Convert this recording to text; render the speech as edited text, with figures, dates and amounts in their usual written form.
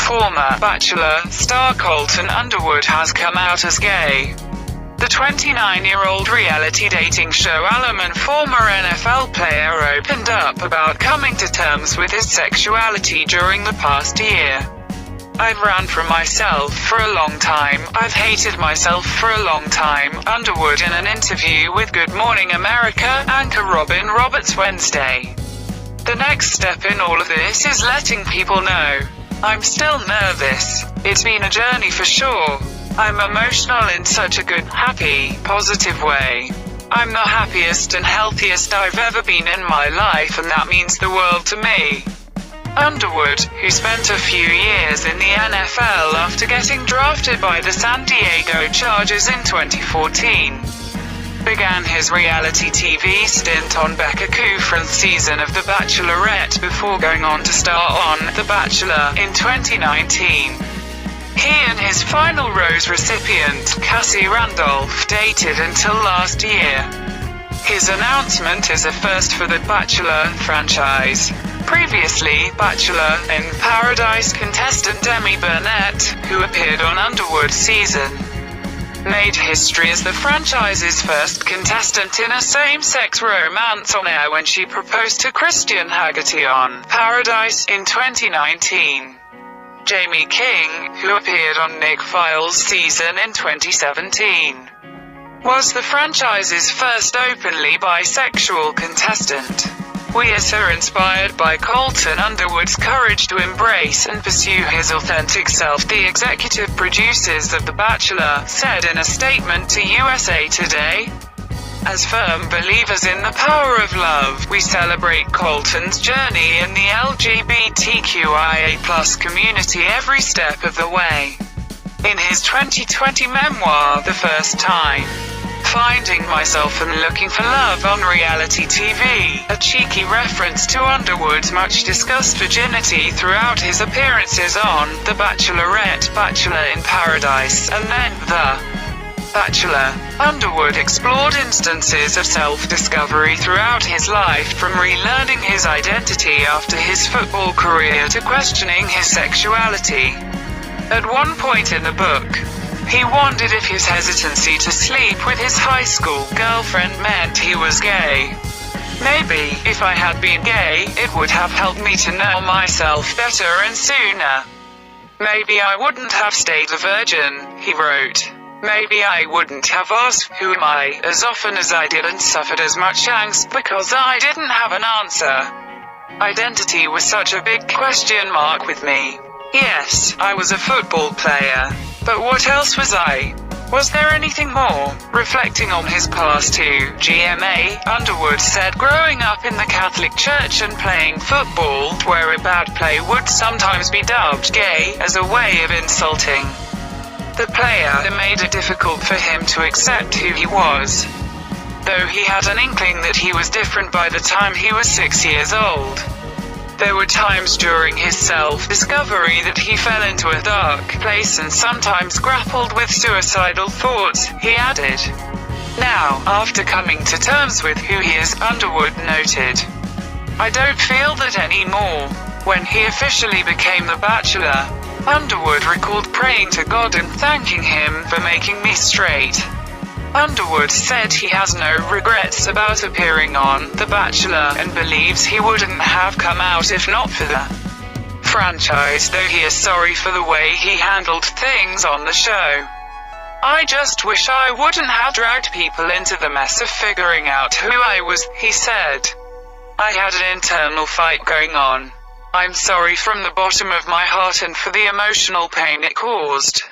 Former Bachelor star Colton Underwood has come out as gay. The 29-year-old reality dating show alum and former NFL player opened up about coming to terms with his sexuality during the past year. "I've ran from myself for a long time. I've hated myself for a long time," Underwood in an interview with Good Morning America anchor Robin Roberts Wednesday. "The next step in all of this is letting people know. I'm still nervous. It's been a journey for sure. I'm emotional in such a good, happy, positive way. I'm the happiest and healthiest I've ever been in my life, and that means the world to me." Underwood, who spent a few years in the NFL after getting drafted by the San Diego Chargers in 2014, began his reality TV stint on Becca Kufrin's season of The Bachelorette before going on to star on The Bachelor in 2019. He and his final rose recipient, Cassie Randolph, dated until last year. His announcement is a first for the Bachelor franchise. Previously, Bachelor in Paradise contestant Demi Burnett, who appeared on Underwood's season, made history as the franchise's first contestant in a same-sex romance on air when she proposed to Christian Haggerty on Paradise in 2019. Jamie King, who appeared on Nick Viall's season in 2017, was the franchise's first openly bisexual contestant. "We are so inspired by Colton Underwood's courage to embrace and pursue his authentic self," the executive producers of The Bachelor said in a statement to USA Today. "As firm believers in the power of love, we celebrate Colton's journey in the LGBTQIA+ community every step of the way." In his 2020 memoir, The First Time, Finding Myself and Looking for Love on Reality TV, a cheeky reference to Underwood's much-discussed virginity throughout his appearances on The Bachelorette, Bachelor in Paradise, and then The Bachelor. Underwood explored instances of self-discovery throughout his life, from relearning his identity after his football career to questioning his sexuality. At one point in the book, he wondered if his hesitancy to sleep with his high school girlfriend meant he was gay. "Maybe, if I had been gay, it would have helped me to know myself better and sooner. Maybe I wouldn't have stayed a virgin," he wrote. "Maybe I wouldn't have asked, 'Who am I?' as often as I did, and suffered as much angst because I didn't have an answer. Identity was such a big question mark with me. Yes, I was a football player. But what else was I? Was there anything more?" Reflecting on his past to GMA, Underwood said growing up in the Catholic Church and playing football, where a bad play would sometimes be dubbed gay, as a way of insulting the player, it made it difficult for him to accept who he was. Though he had an inkling that he was different by the time he was 6 years old. There were times during his self-discovery that he fell into a dark place and sometimes grappled with suicidal thoughts, he added. Now, after coming to terms with who he is, Underwood noted, "I don't feel that anymore." When he officially became The Bachelor, Underwood recalled praying to God and thanking him for making me straight. Underwood said he has no regrets about appearing on The Bachelor and believes he wouldn't have come out if not for the franchise, though he is sorry for the way he handled things on the show. "I just wish I wouldn't have dragged people into the mess of figuring out who I was," he said. "I had an internal fight going on. I'm sorry from the bottom of my heart and for the emotional pain it caused."